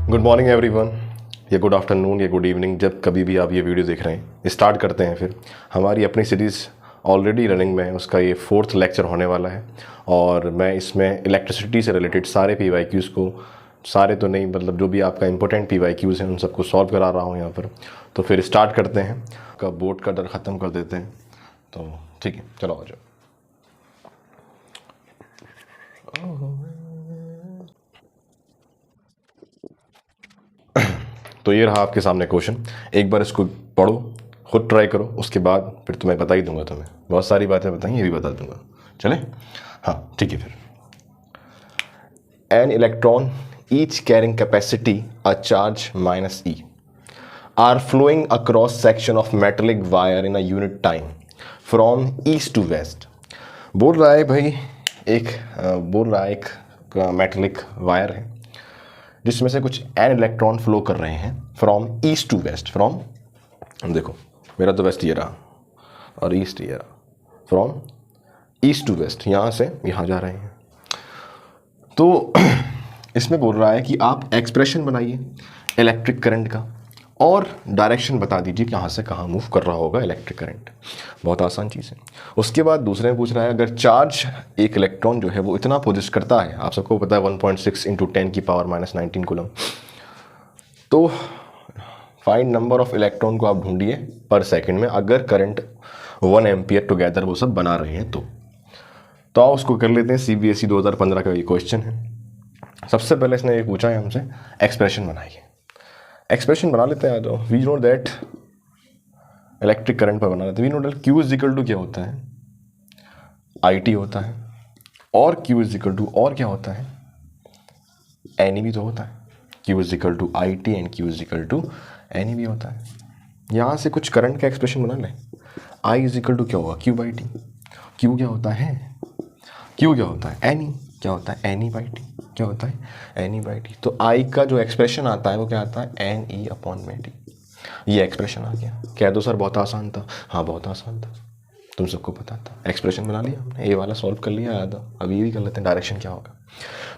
Good morning everyone, या good afternoon या good evening, जब कभी भी आप ये वीडियो देख रहे हैं। स्टार्ट करते हैं फिर। हमारी अपनी सीरीज़ ऑलरेडी रनिंग में है, उसका ये 4th लेक्चर होने वाला है और मैं इसमें इलेक्ट्रिसिटी से रिलेटेड सारे PYQs को, सारे तो नहीं मतलब जो भी आपका इंपॉर्टेंट PYQs हैं उन सबको सॉल्व करा रहा हूँ यहाँ पर। तो फिर स्टार्ट करते हैं, का बोर्ड का डर ख़त्म कर देते हैं। तो ठीक है, चलो आ जाओ। तो ये रहा आपके सामने क्वेश्चन। एक बार इसको पढ़ो, खुद ट्राई करो, उसके बाद फिर तो मैं बता ही दूंगा तुम्हें। बहुत सारी बातें बताई, ये भी बता दूंगा। चले, हाँ ठीक है। फिर an electron each carrying capacity a charge minus E are flowing across section of metallic wire in a unit time from east to west. बोल रहा है भाई, एक मेटेलिक वायर है जिसमें से कुछ एन इलेक्ट्रॉन फ्लो कर रहे हैं from east to west. From, देखो मेरा तो वेस्ट ये रहा और ईस्ट ये रहा। फ्रॉम ईस्ट टू वेस्ट, यहाँ से यहाँ जा रहे हैं। तो इसमें बोल रहा है कि आप एक्सप्रेशन बनाइए इलेक्ट्रिक करंट का और डायरेक्शन बता दीजिए कहाँ से कहाँ मूव कर रहा होगा इलेक्ट्रिक करंट। बहुत आसान चीज़ है। उसके बाद दूसरे में पूछ रहा है, अगर चार्ज एक इलेक्ट्रॉन जो है वो इतना पोजेस करता है, आप सबको पता है 1.6 × 10⁻⁻19 कूलम, तो फाइंड नंबर ऑफ इलेक्ट्रॉन को आप ढूंढिए पर सेकंड में, अगर करंट 1 एम्पियर टुगेदर वो सब बना रहे हैं तो आओ उसको कर लेते हैं। CBSE 2015 का ये क्वेश्चन है। सबसे पहले इसने ये पूछा है हमसे, एक्सप्रेशन बनाइए। एक्सप्रेशन बना लेते हैं। तो we know that electric current पर बना लेते हैं। We know that Q is equal to क्या होता है, IT होता है, और Q इज इक्वल टू और क्या होता है, NE भी तो होता है। Q is equal to IT and Q is equal to NE भी होता है। यहाँ से कुछ करंट का एक्सप्रेशन बना लें। I इज इक्वल टू क्या होगा, Q/T। Q क्या होता है, Q क्या होता है, NE क्या होता है, NE/T क्या होता है, NE/T। तो I का जो एक्सप्रेशन आता है वो क्या आता है, NE/T। ये एक्सप्रेशन आ गया। कह दो सर बहुत आसान था। हाँ बहुत आसान था, तुम सबको पता था। एक्सप्रेशन बना लिया हमने, ये वाला सॉल्व कर लिया याद। अब ये भी कर लेते हैं, डायरेक्शन क्या होगा।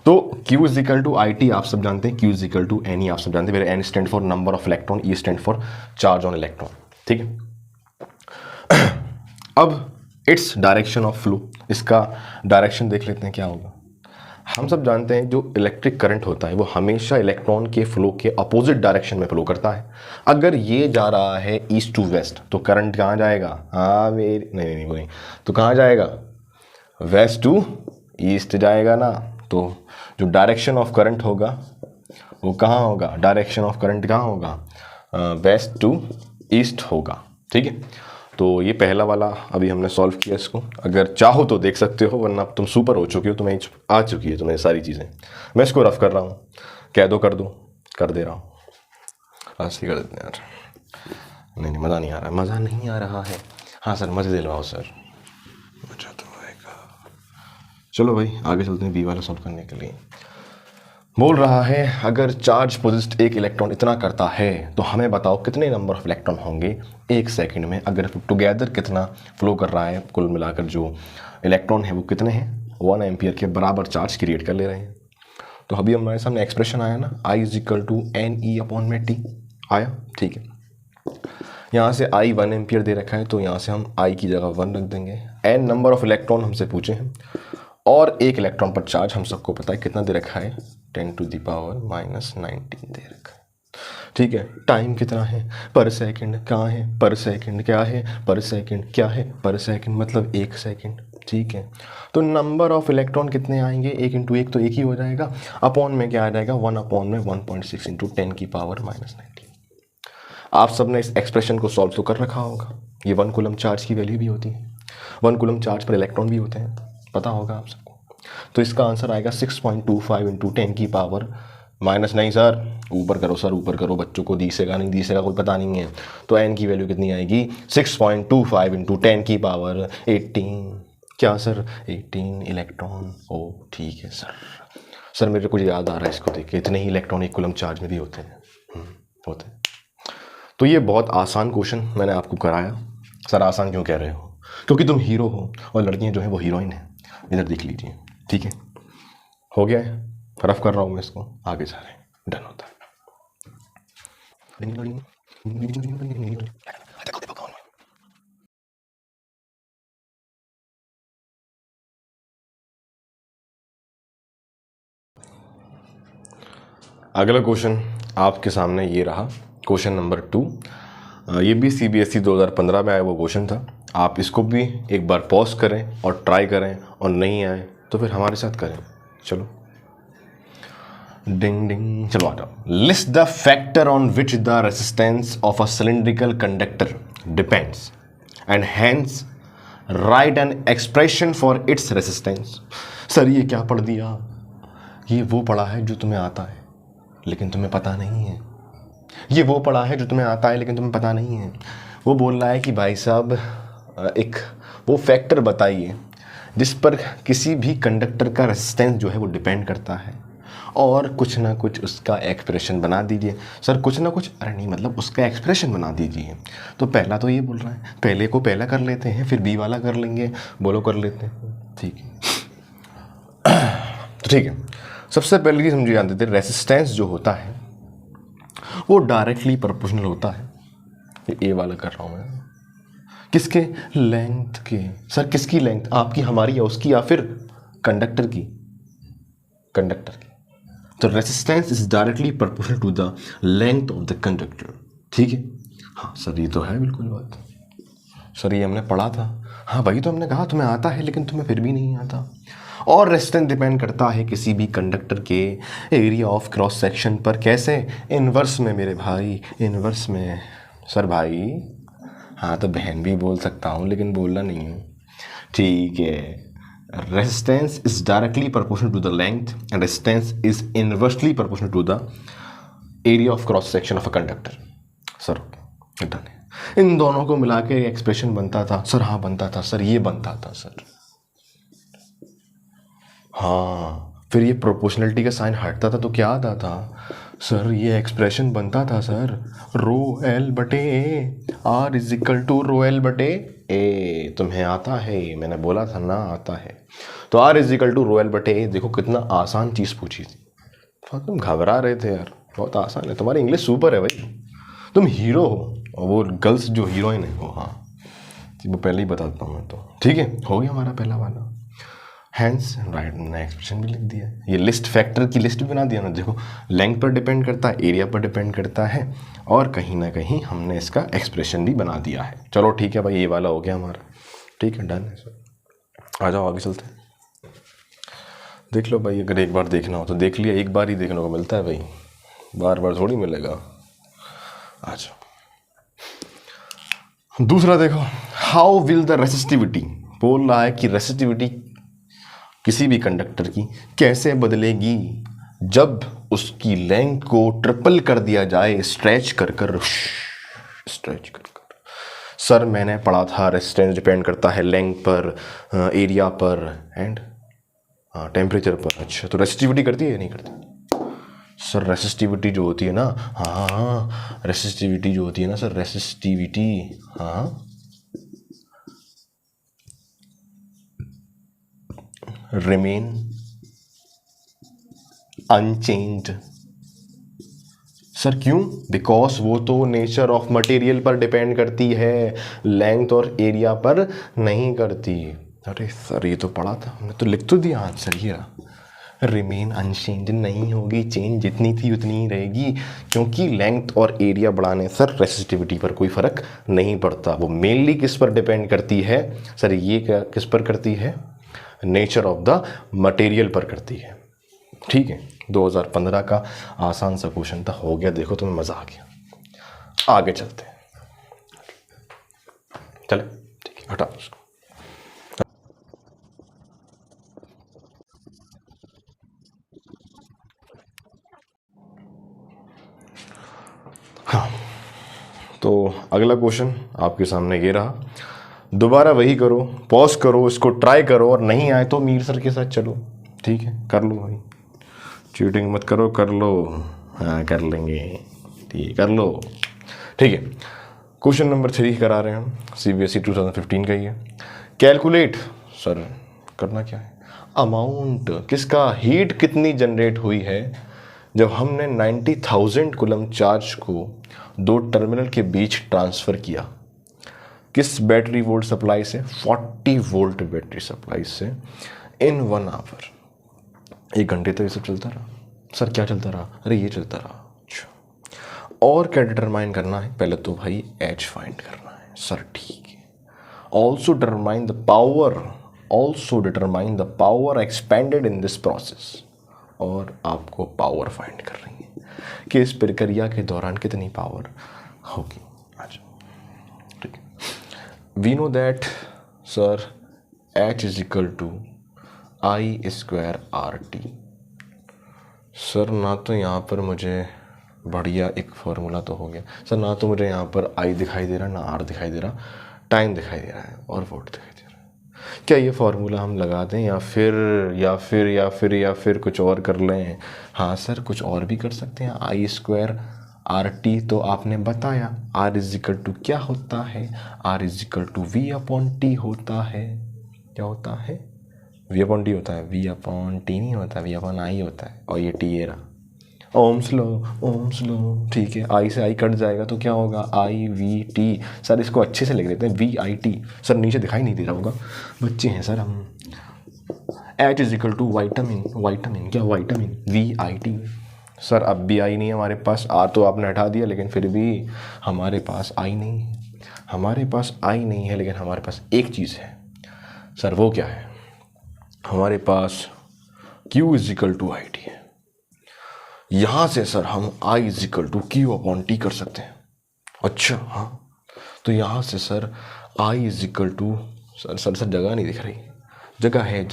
तो Q is equal to IT आप सब जानते हैं, Q is equal to NE आप सब जानते हैं। N stand for number of electron, E stand for charge on electron. ठीक है। अब इट्स डायरेक्शन ऑफ फ्लो, इसका डायरेक्शन देख लेते हैं क्या होगा। हम सब जानते हैं जो इलेक्ट्रिक करंट होता है वो हमेशा इलेक्ट्रॉन के फ्लो के अपोजिट डायरेक्शन में फ्लो करता है। अगर ये जा रहा है ईस्ट टू वेस्ट तो करंट कहाँ जाएगा, हाँ मेरी नहीं वो नहीं, तो कहाँ जाएगा, वेस्ट टू ईस्ट जाएगा ना। तो जो डायरेक्शन ऑफ करंट होगा वो कहाँ होगा, डायरेक्शन ऑफ करंट कहाँ होगा, वेस्ट टू ईस्ट होगा। ठीक है। तो ये पहला वाला अभी हमने सॉल्व किया इसको। अगर चाहो तो देख सकते हो, वरना तुम सुपर हो चुके हो, तुम्हें आ चुकी है तुम्हें सारी चीज़ें। मैं इसको रफ कर रहा हूँ, कह दो कर दो, कर दे रहा हूँ। ऐसे कर देते हैं यार। नहीं मज़ा नहीं आ रहा, मज़ा नहीं आ रहा है। हाँ सर मज़े दिलवाओ सर, मज़ा तो आएगा। चलो भाई आगे चलते हैं। बी वाला सॉल्व करने के लिए बोल रहा है, अगर चार्ज पोजेस्ड एक इलेक्ट्रॉन इतना करता है तो हमें बताओ कितने नंबर ऑफ इलेक्ट्रॉन होंगे एक सेकंड में। अगर टुगेदर कितना फ्लो कर रहा है, कुल मिलाकर जो इलेक्ट्रॉन है वो कितने हैं, 1 एम्पियर के बराबर चार्ज क्रिएट कर ले रहे हैं। तो अभी हमारे सामने एक्सप्रेशन आया ना, I is equal to NE/T आया। ठीक है। यहाँ से I 1 एम्पियर दे रखा है तो यहाँ से हम I की जगह 1 रख देंगे। N नंबर ऑफ इलेक्ट्रॉन हमसे पूछे हैं और एक इलेक्ट्रॉन पर चार्ज हम सबको पता है कितना दे रखा है, 10⁻⁻19 दे रखा है। ठीक है। टाइम कितना है, पर सेकंड कहाँ है, पर सेकंड क्या है, पर सेकंड क्या है, पर सेकंड मतलब 1 सेकंड। ठीक है। तो नंबर ऑफ इलेक्ट्रॉन कितने आएंगे, 1 × 1 तो 1 ही हो जाएगा। अपॉन में क्या आ जाएगा, 1/1.6 × 10⁻⁻19। आप सबने इस एक्सप्रेशन को सॉल्व तो कर रखा होगा। ये 1 कूलम चार्ज की वैल्यू भी होती है, 1 कूलम चार्ज पर इलेक्ट्रॉन भी होते हैं, पता होगा आप सबको। तो इसका आंसर आएगा 6.25 × 10⁻⁻, नहीं सर ऊपर करो, सर ऊपर करो, बच्चों को दिसेगा नहीं, दिसेगा कोई पता नहीं है। तो n की वैल्यू कितनी आएगी, 6.25 × 10⁻18। क्या सर, 18 इलेक्ट्रॉन। ओ ठीक है सर मेरे को याद आ रहा है इसको देख के, इतने ही इलेक्ट्रॉन 1 कूलम चार्ज में भी होते हैं, होते हैं। तो ये बहुत आसान क्वेश्चन मैंने आपको कराया। सर आसान क्यों कह रहे हो, क्योंकि तुम हीरो हो और लड़कियां जो है वो हीरोइन है। इधर देख लीजिए। ठीक है, हो गया है, रफ कर रहा हूँ मैं इसको, आगे जा रहे हैं, डन होता है। अगला क्वेश्चन आपके सामने ये रहा, क्वेश्चन नंबर 2। ये भी CBSE 2015 में आया वो क्वेश्चन था। आप इसको भी एक बार पॉज करें और ट्राई करें, और नहीं आए तो फिर हमारे साथ करें। चलो डिंग डिंग, चलो आ जाओ। List the factor on which the resistance of a cylindrical conductor depends and hence write an expression for its resistance. Sir ये क्या पढ़ दिया? ये वो पढ़ा है जो तुम्हें आता है लेकिन तुम्हें पता नहीं है। ये वो पढ़ा है जो तुम्हें आता है लेकिन तुम्हें पता नहीं है। वो बोल रहा है कि भाई साहब एक वो फैक्टर बताइए जिस पर किसी भी कंडक्टर का रेजिस्टेंस जो है वो डिपेंड करता है, और कुछ ना कुछ उसका एक्सप्रेशन बना दीजिए। सर कुछ ना कुछ, अरे नहीं मतलब उसका एक्सप्रेशन बना दीजिए। तो पहला तो ये बोल रहा है, पहले को पहला कर लेते हैं फिर बी वाला कर लेंगे। बोलो कर लेते हैं, ठीक है। तो ठीक है, सबसे पहले ये समझिए, जानते थे रेजिस्टेंस जो होता है वो डायरेक्टली प्रोपोर्शनल होता है। ये ए वाला कर रहा हूँ मैं, किसके? लेंथ के। सर किसकी लेंथ? आपकी, हमारी, या उसकी, या फिर कंडक्टर की? कंडक्टर की। तो resistance is directly proportional to the length of the conductor, ठीक है। हाँ सर ये तो है बिल्कुल बात, सर ये हमने पढ़ा था। हाँ वही तो हमने कहा, तुम्हें आता है लेकिन तुम्हें फिर भी नहीं आता। और रेजिस्टेंस डिपेंड करता है किसी भी कंडक्टर के एरिया ऑफ क्रॉस सेक्शन पर। कैसे? इनवर्स में मेरे भाई, इनवर्स में। सर भाई हाँ तो बहन भी बोल सकता हूँ लेकिन बोलना नहीं है, ठीक है। Resistance is directly proportional to the length and resistance is inversely proportional to the area of cross section of a conductor. Sir done है। इन दोनों को मिला के एक्सप्रेशन बनता था। सर हाँ बनता था सर, ये बनता था सर। हाँ फिर ये प्रोपोर्शनलिटी का साइन हटता था तो क्या आता था? सर ये एक्सप्रेशन बनता था सर, रो एल बटे A, R is equal to rho L बटे ए। तुम्हें आता है, मैंने बोला था ना आता है। तो R is equal to rho L बटे ए। देखो कितना आसान चीज़ पूछी थी, तुम घबरा रहे थे यार, बहुत आसान है। तुम्हारी इंग्लिश सुपर है भाई, तुम हीरो हो। और वो गर्ल्स जो हीरोइन है वो, हाँ वो पहले ही बताता हूँ मैं तो, ठीक है। हो गया हमारा पहला वाला। हैंस राइट ने एक्सप्रेशन भी लिख दिया। ये लिस्ट फैक्टर की लिस्ट भी बना दिया ना। देखो लेंथ पर डिपेंड करता है, एरिया पर डिपेंड करता है, और कहीं ना कहीं हमने इसका एक्सप्रेशन भी बना दिया है। चलो ठीक है भाई, ये वाला हो गया हमारा, ठीक है डन है सर। आ जाओ आगे चलते हैं। देख लो भाई, अगर एक बार देखना हो तो देख लिया, एक बार ही देखने को मिलता है भाई, बार बार थोड़ी मिलेगा। आ जाओ दूसरा देखो, हाउ विल द रेसिस्टिविटी, बोल रहा है कि रेसिस्टिविटी किसी भी कंडक्टर की कैसे बदलेगी जब उसकी लेंथ को ट्रिपल कर दिया जाए, स्ट्रेच कर कर। सर मैंने पढ़ा था रेजिस्टेंस डिपेंड करता है लेंथ पर, एरिया पर, एंड टेम्परेचर पर। अच्छा तो रेसिस्टिविटी करती है या नहीं करती? सर रेसिस्टिविटी जो होती है ना, हाँ रेसिस्टिविटी जो होती है ना सर, रेसिस्टिविटी हाँ रिमेन अनचेंज्ड। सर क्यों? बिकॉज वो तो नेचर ऑफ मटेरियल पर डिपेंड करती है, लेंथ और एरिया पर नहीं करती। अरे सर ये तो पढ़ा था हमने, तो लिख तो दिया आंसर ही रहा, रिमेन अनचेंज्ड नहीं होगी, चेंज जितनी थी उतनी ही रहेगी, क्योंकि लेंथ और एरिया बढ़ाने सर रेसिस्टिविटी पर कोई फ़र्क नहीं पड़ता। वो मेनली किस पर डिपेंड करती है सर? ये क्या किस पर करती है? नेचर ऑफ द मटेरियल पर करती है, ठीक है। 2015 का आसान सा क्वेश्चन था, हो गया। देखो तुम्हें मज़ा आ गया। आगे चलते हैं, चले ठीक है, हटा उसको। हाँ तो अगला क्वेश्चन आपके सामने ये रहा। दोबारा वही करो, पॉज करो, इसको ट्राई करो, और नहीं आए तो मीर सर के साथ चलो, ठीक है। कर लो भाई, चीटिंग मत करो, कर लो। हाँ कर लेंगे, ठीक है कर लो, ठीक है। क्वेश्चन नंबर 3 करा रहे हैं हम, CBSE 2015 का ही है। कैलकुलेट, सर करना क्या है? अमाउंट किसका, हीट कितनी जनरेट हुई है जब हमने 90,000 कूलम चार्ज को दो टर्मिनल के बीच ट्रांसफ़र किया। किस बैटरी वोल्ट सप्लाई से, 40 वोल्ट बैटरी सप्लाई से, इन 1 आवर। 1 घंटे तक ये सब चलता रहा। सर क्या चलता रहा, अरे ये चलता रहा। अच्छा, और क्या डिटरमाइन करना है, पहले तो भाई एच फाइंड करना है। सर ठीक है, also determine the power expanded in this process, और आपको पावर फाइंड कर रही है कि इस प्रक्रिया के दौरान कितनी पावर होगी। अच्छा ठीक है, we know that sir H is equal to I square R T. Sir ना तो यहाँ पर मुझे बढ़िया एक फार्मूला तो हो गया सर, ना तो मुझे यहाँ पर आई दिखाई दे रहा, ना आर दिखाई दे रहा, टाइम दिखाई दे रहा है और वोल्ट दिखाई दे रहा है। क्या ये फार्मूला हम लगा दें या फिर कुछ और कर लें? हाँ सर कुछ और भी कर सकते हैं। आई स्क्वायर आर टी तो आपने बताया, आर इज इक्वल टू क्या होता है, R is equal to V upon T होता है। क्या होता है, वी अपॉन टी होता है, वी अपॉन टी नहीं होता, वी अपॉन आई होता है। और ये टी ये रहा, ओम्स लो, ठीक है। आई से आई कट जाएगा तो क्या होगा, आई वी टी। सर इसको अच्छे से लिख देते हैं, वी आई टी। सर नीचे दिखाई नहीं दे रहा होगा, बच्चे हैं सर हम। H is equal to vitamin क्या, vitamin V I T. Sir अब भी आई नहीं है हमारे पास, आर तो आपने हटा दिया लेकिन फिर भी हमारे पास आई नहीं है। हमारे पास आई नहीं है लेकिन हमारे पास एक चीज़ है सर, वो क्या है, हमारे पास Q is equal to I T है। यहाँ से सर हम I is equal to Q upon T कर सकते हैं। अच्छा हाँ, तो यहाँ से sir I is equal to sir जगह नहीं दिख रही, जगह है।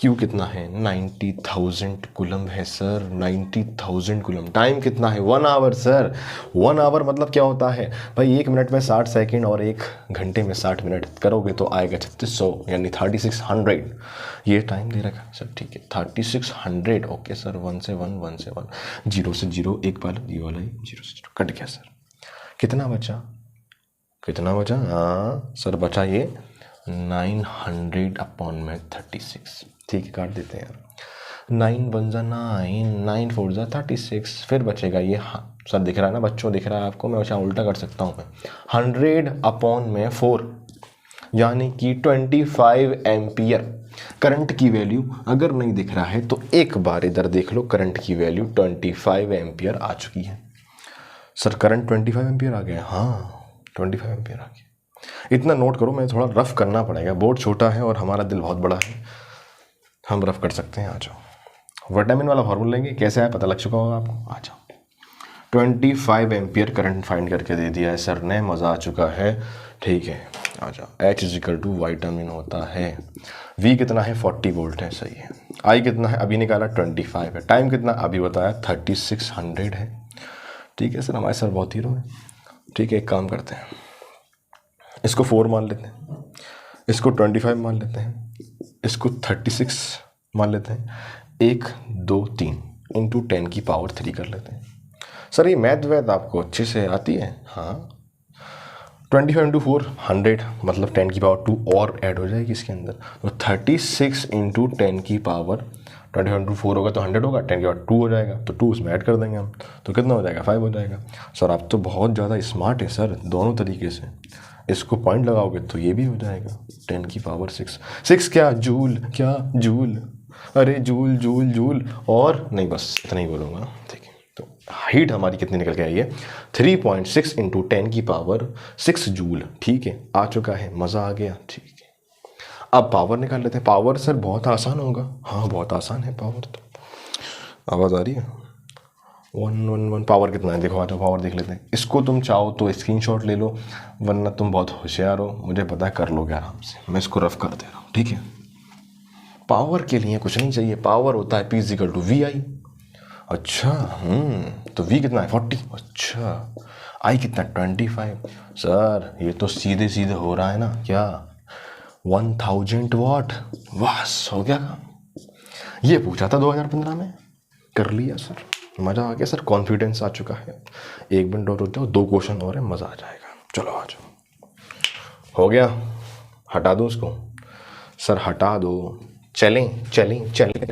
Q कितना है, 90,000 कूलम है सर, 90,000 कूलम। टाइम कितना है, 1 आवर सर। 1 आवर मतलब क्या होता है भाई, 1 मिनट में 60 सेकंड और 1 घंटे में 60 मिनट करोगे तो आएगा 3600 यानी 3600 ये टाइम दे रखा सर। ठीक है 3600 ओके सर। 1 से 1, 1 से 1, 0 से 0, एक बार ये वाला 0 से 0 कट गया सर। कितना बचा, हाँ सर बचा ये 900 अपॉन में 36। ठीक है काट देते हैं, 9 1 जा 9, 9 4 जा 36, फिर बचेगा ये। हाँ सर दिख रहा है ना बच्चों, दिख रहा है आपको, मैं उल्टा कर सकता हूँ मैं, 100 अपॉन में 4 यानी कि 25 एम्पियर। करंट की वैल्यू अगर नहीं दिख रहा है तो एक बार इधर देख लो, करंट की वैल्यू 25 एम्पियर आ चुकी है। सर करंट 25 एम्पियर आ गया, हाँ 25 एम्पियर आ गया। इतना नोट करो, मैं थोड़ा रफ करना पड़ेगा, बोर्ड छोटा है और हमारा दिल बहुत बड़ा है, हम रफ कर सकते हैं। आ जाओ, विटामिन वाला फार्मूला लेंगे, कैसे है पता लग चुका होगा आपको। आ जाओ, 25 एम्पियर करंट फाइंड करके दे दिया है सर ने, मज़ा आ चुका है। ठीक है आ जाओ, H is equal to vitamin होता है, V कितना है 40 वोल्ट है, सही है। I कितना है अभी निकाला 25 है, टाइम कितना अभी बताया 3600 है। ठीक है सर, हमारे सर बहुत हीरो है। ठीक है एक काम करते हैं, इसको 4 मान लेते हैं, इसको 25 मान लेते हैं, इसको 36 मान लेते हैं, 1 2 3 इंटू 10 की पावर 3 कर लेते हैं। सर ये मैथ वैथ आपको अच्छे से आती है? हाँ 25 इंटू 4 100, मतलब 10 की पावर 2 और ऐड हो जाएगी इसके अंदर, तो 36 इंटू 10 की पावर 25 इंटू 4 होगा तो 100 होगा, 10 के बाद 2 हो जाएगा तो 2 उसमें ऐड कर देंगे हम, तो कितना हो जाएगा 5 हो जाएगा। सर आप तो बहुत ज़्यादा स्मार्ट है सर, दोनों तरीके से इसको पॉइंट लगाओगे तो ये भी हो जाएगा 10 की पावर 6 क्या जूल, क्या जूल, अरे जूल जूल जूल, और नहीं बस इतना ही बोलूँगा। ठीक है तो हीट हमारी कितनी निकल के आई है, 3.6 इंटू 10 की पावर 6 जूल। ठीक है आ चुका है, मज़ा आ गया। ठीक है अब पावर निकाल लेते हैं। पावर सर बहुत आसान होगा, हाँ बहुत आसान है पावर, तो आवाज़ आ रही है 111 पावर कितना है देखो, आ जाओ पावर देख लेते हैं। इसको तुम चाहो तो स्क्रीनशॉट ले लो, वरना तुम बहुत होशियार हो, मुझे पता है कर लोगे आराम से, मैं इसको रफ कर दे रहा हूँ। ठीक है पावर के लिए कुछ नहीं चाहिए, पावर होता है P is equal to V I. अच्छा तो V कितना है 40, अच्छा I कितना 25। सर ये तो सीधे सीधे हो रहा है ना, क्या 1000 वाट, बस हो गया काम। ये पूछा था 2015 में, कर लिया सर, मज़ा आ गया सर, कॉन्फिडेंस आ चुका है। 1 मिनट और रुक जाओ, 2 क्वेश्चन और है, मज़ा आ जाएगा। चलो आ जाओ, हो गया, हटा दो उसको सर, हटा दो, चलें चलें चलें।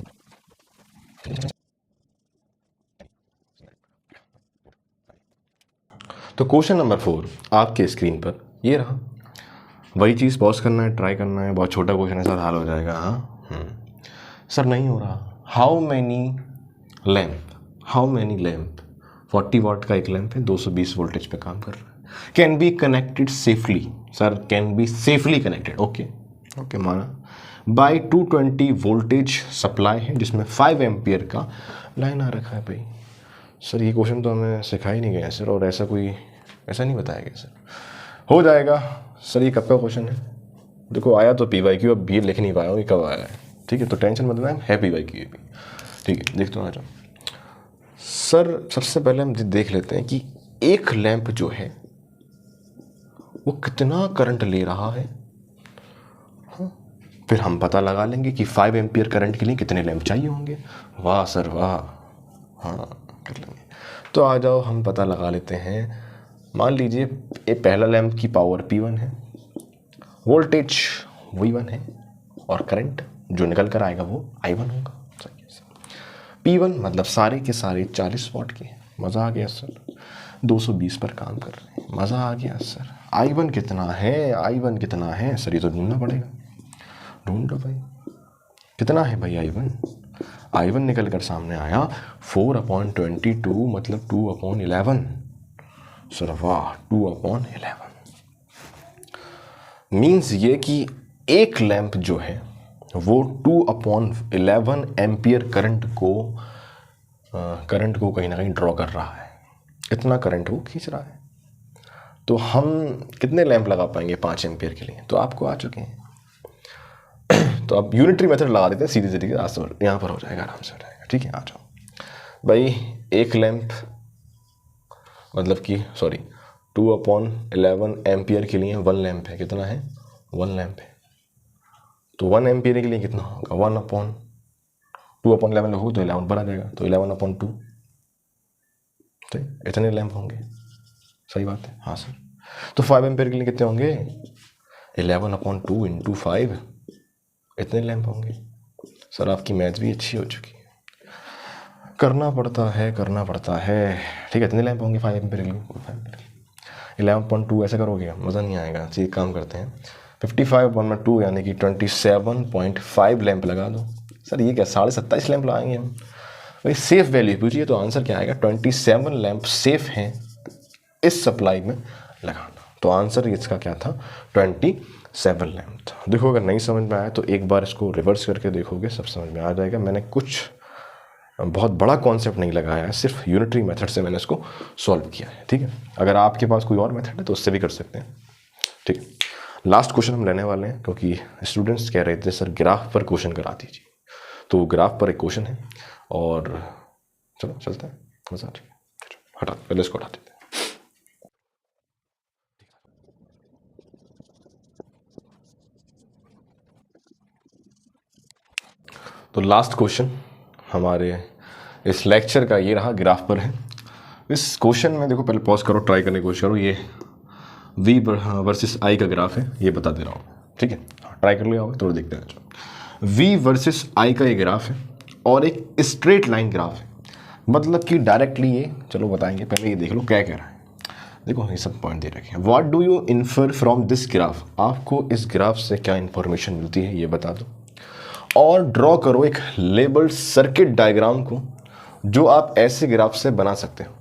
तो क्वेश्चन नंबर 4 आपके स्क्रीन पर ये रहा। वही चीज़ पॉज करना है, ट्राई करना है। बहुत छोटा क्वेश्चन है सर, हाल हो जाएगा। हाँ सर नहीं हो रहा। हाउ मैनी लैम्प 40 वाट का एक लैम्प है, 220 वोल्टेज पे काम कर रहा है। Can be connected safely, sir can be safely connected, okay माना, बाय 220 वोल्टेज सप्लाई है जिसमें 5 एम्पियर का लाइन आ रखा है। भाई सर ये क्वेश्चन तो हमें सिखा ही नहीं गया सर, और ऐसा नहीं बताया गया सर। हो जाएगा सर, ये कब का क्वेश्चन है? देखो आया तो PYQ, अब ये लिख नहीं पाया हूँ ये कब आया है। ठीक है, तो टेंशन मत लेना, है PYQ ये भी। ठीक है, देखते हैं आ जाओ। सर सबसे पहले हम देख लेते हैं कि एक लैंप जो है वो कितना करंट ले रहा है। फिर हम पता लगा लेंगे कि 5 एम्पियर करंट के लिए कितने लैंप चाहिए होंगे। वाह सर वाह, हाँ कर लेंगे। तो आ जाओ हम पता लगा लेते हैं। मान लीजिए ये पहला लैंप की पावर P1 है, वोल्टेज V1 है, और करंट जो निकल कर आएगा वो I1 होगा। P1 मतलब सारे के सारे 40 वाट के। मज़ा आ गया सर, 220 पर काम कर रहे हैं, मज़ा आ गया सर। I1 कितना है सर, ये तो ढूंढना पड़ेगा। ढूंढ लो भाई, कितना है भाई I1 निकल कर सामने आया 4/22 मतलब 2/11। सर वाह, 2/11 मीन्स ये कि एक लैंप जो है वो 2/11 एम्पियर करंट को कहीं ना कहीं ड्रॉ कर रहा है। इतना करंट वो खींच रहा है। तो हम कितने लैंप लगा पाएंगे 5 एम्पियर के लिए? तो आपको आ चुके हैं। तो अब यूनिटरी मेथड लगा देते हैं, सीधे सीधे यहाँ पर हो जाएगा, आराम से हो जाएगा। ठीक है, आ जाओ भाई। एक लैंप मतलब कि 2/11 एम्पियर के लिए 1 लैंप है। कितना है? 1 लैंप है। तो 1 एम्पियर के लिए कितना होगा? 1/2/11 हो तो 11 पर आ जाएगा, तो 11/2। तो इतने लैंप होंगे। सही बात है, हाँ सर। तो 5 एम्पियर के लिए कितने होंगे? 11/2 इंटू 5, इतने लैंप होंगे। सर आपकी मैथ भी अच्छी हो चुकी है, करना पड़ता है। ठीक है, इतने लैंप होंगे 5 एम्पियर के लिए। 11/2 ऐसे करोगे मज़ा नहीं आएगा। चलिए काम करते हैं, 55/2 यानी कि 27.5 लैंप लगा दो। सर ये क्या 27.5 लैंप लगाएंगे हम? भाई सेफ वैल्यू पूछिए तो आंसर क्या आएगा? 27 लैंप सेफ हैं इस सप्लाई में लगाना। तो आंसर इसका क्या था? 27 लैंप था। देखो अगर नहीं समझ में आया तो एक बार इसको रिवर्स करके देखोगे, सब समझ में आ जाएगा। मैंने कुछ बहुत बड़ा कॉन्सेप्ट नहीं लगाया है, सिर्फ यूनिटरी मेथड से मैंने इसको सॉल्व किया है। ठीक है, अगर आपके पास कोई और मेथड है तो उससे भी कर सकते हैं। ठीक है, लास्ट क्वेश्चन हम लेने वाले हैं क्योंकि स्टूडेंट्स कह रहे थे सर ग्राफ पर क्वेश्चन करा दीजिए। तो ग्राफ पर एक क्वेश्चन है और चलो चलता है, मजा ठीक है। हटा, पहले इसको हटा देते हैं। तो लास्ट क्वेश्चन हमारे इस लेक्चर का ये रहा, ग्राफ पर है। इस क्वेश्चन में देखो, पहले पॉज करो, ट्राई करने की कोशिश करो। ये V वर्सेस I का ग्राफ है, ये बता दे रहा हूँ। ठीक है, ट्राई कर लिया होगा तो देखते हैं। V वर्सेस I का ये ग्राफ है और एक स्ट्रेट लाइन ग्राफ है, मतलब कि डायरेक्टली ये, चलो बताएंगे। पहले ये देख लो क्या कह रहा है। देखो ये सब पॉइंट दे रखे हैं। What do you infer from this graph, आपको इस ग्राफ से क्या इंफॉर्मेशन मिलती है ये बता दो। और ड्रॉ करो एक लेबल्ड सर्किट डायग्राम को जो आप ऐसे ग्राफ से बना सकते हो।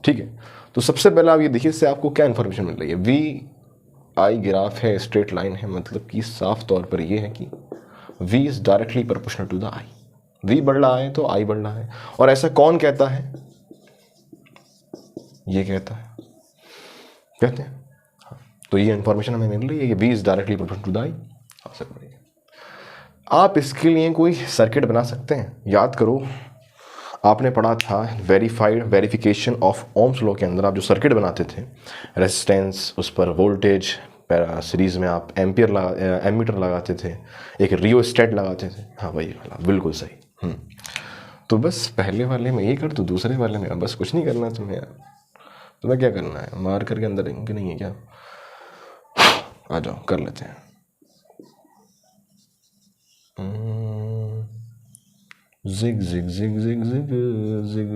ठीक है, तो सबसे पहले आप ये देखिए इससे आपको क्या इन्फॉर्मेशन मिल रही है। VI ग्राफ है, स्ट्रेट लाइन है, मतलब कि साफ तौर पर ये है कि V is directly proportional to the I। V बढ़ रहा है तो I बढ़ रहा है। और ऐसा कौन कहता है? ये कहते हैं। हाँ, तो ये इन्फॉर्मेशन हमें मिल रही है कि V is directly proportional to the I। आप इसके लिए कोई सर्किट बना सकते हैं। याद करो, आपने पढ़ा था वेरिफिकेशन ऑफ ओम्स लॉ के अंदर आप जो सर्किट बनाते थे, रेजिस्टेंस, उस पर वोल्टेज, सीरीज में आप एमीटर लगाते थे, एक रियोस्टेट लगाते थे। हाँ वही वाला, बिल्कुल सही। तो बस पहले वाले में ये कर, तो दूसरे वाले में बस कुछ नहीं करना तुम्हें यार। तुम्हें क्या करना है, मार करके अंदर इनके नहीं है क्या? आ जाओ कर लेते हैं। जिग जिग जिग जिग जिग जिग।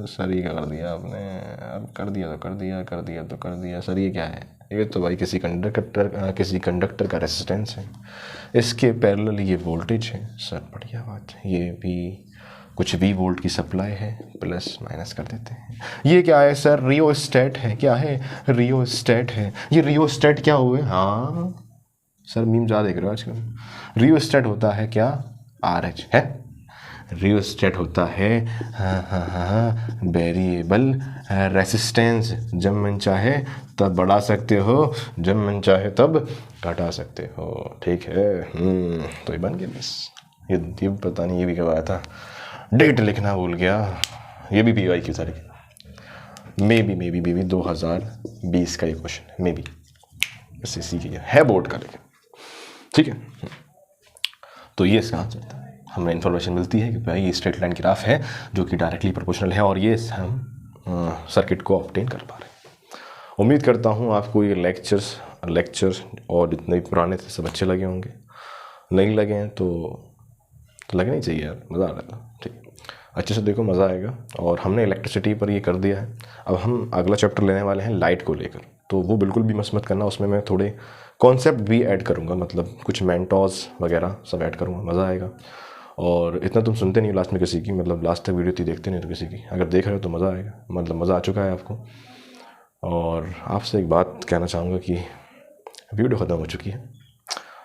सर ये क्या कर दिया आपने? अब कर दिया तो कर दिया, कर दिया तो कर दिया। सर ये क्या है? ये तो भाई किसी कंडक्टर का रेसिस्टेंस है, इसके पैरेलल ये वोल्टेज है। सर बढ़िया बात है। ये भी कुछ भी वोल्ट की सप्लाई है, प्लस माइनस कर देते हैं। ये क्या है सर? रियोस्टेट है। क्या है? रियोस्टेट है। ये रियोस्टेट क्या हुए? हाँ सर मीम ज़्यादा देख रहे हो आजकल। रियोस्टेट होता है क्या? आर एच है। रियोस्टेट होता है वेरिएबल रेसिस्टेंस। जब मन चाहे तब बढ़ा सकते हो, जब मन चाहे तब घटा सकते हो। ठीक है। तो ये बन गया बस। ये पता नहीं ये भी कब आया था, डेट लिखना भूल गया। ये भी पीवाई की सारी मे बी 2020 का ये क्वेश्चन है, मे बी इससे सीख गया है बोर्ड का, लेकिन ठीक है। तो ये इसका आंसर था। हमें इन्फॉर्मेशन मिलती है कि भाई ये स्ट्रेट लाइन ग्राफ है जो कि डायरेक्टली प्रोपोर्शनल है, और ये हम सर्किट को ऑब्टेन कर पा रहे हैं। उम्मीद करता हूँ आपको ये लेक्चर और जितने भी पुराने थे सब अच्छे लगे होंगे। नहीं लगे हैं तो लगना ही चाहिए यार, मज़ा आ रहा था। ठीक है, अच्छे से देखो, मज़ा आएगा। और हमने इलेक्ट्रिसिटी पर ये कर दिया है। अब हम अगला चैप्टर लेने वाले हैं लाइट को लेकर, तो वो बिल्कुल भी मिस मत करना। उसमें मैं थोड़े कॉन्सेप्ट भी ऐड करूँगा, मतलब कुछ मेंटोस वगैरह सब ऐड करूँगा, मज़ा आएगा। और इतना तुम सुनते नहीं लास्ट में किसी की, मतलब लास्ट तक वीडियो इतनी देखते नहीं तो किसी की, अगर देख रहे हो तो मज़ा आएगा, मतलब मज़ा आ चुका है आपको। और आपसे एक बात कहना चाहूँगा कि वीडियो ख़त्म हो चुकी है,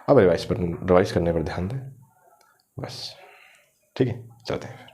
अब रिवाइज करने पर ध्यान दें बस। ठीक है, चलते हैं।